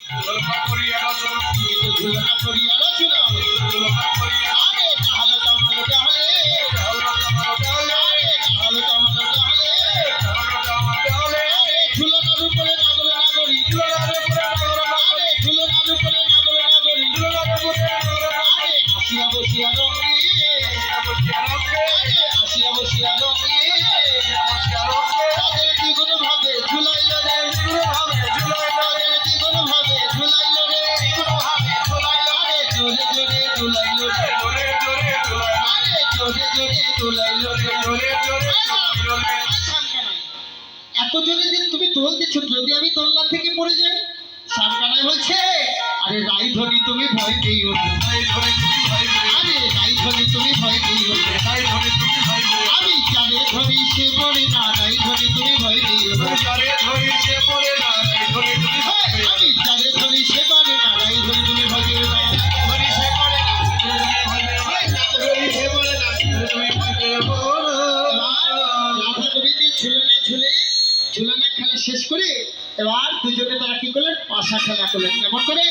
ঝুলনা করিয়া রচনা ঝুলনা করিয়া রচনা ঝুলনা করিয়া আরে তাহলে তোমার তাহলে আরে তাহলে তোমার তাহলে আরে ঝুলনার উপরে নাগর নাগরী আরে ঝুলনার উপরে নাগর নাগরী আরে আসিয়া বসিয়া রঙে আরে আসিয়া বসিয়া রঙে তাদের দ্বিগুণ ভাবে ঝুলাইল রে তাদের দ্বিগুণ ভাবে ঝুলাইল রে আরে জোরে জোরে ঝুলাইল রে আরে জোরে জোরে ঝুলাইল রে এত জোরে যে তুমি তোল দিচ্ছ, যদি আমি তোলনা থেকে পড়ে যাই? সারকানায় বলছে আরে রাইধরি তুমি ভয় পেও না, আরে রাইধরি তুমি ভয় পেও না, আমি চারে ধরি সে পড়ে না, রাইধরি তুমি ভয় পেও না, আমি চারে ধরি সে পড়ে না, রাইধরি তুমি ভয় পেও না। রাধা গোবিন্দের ঝুলনা ঝুলে ঝুলনা খেলা শেষ করে এবার দুজনে তারা কি করলেন? পাশা খেলা করলেন। কেমন করে?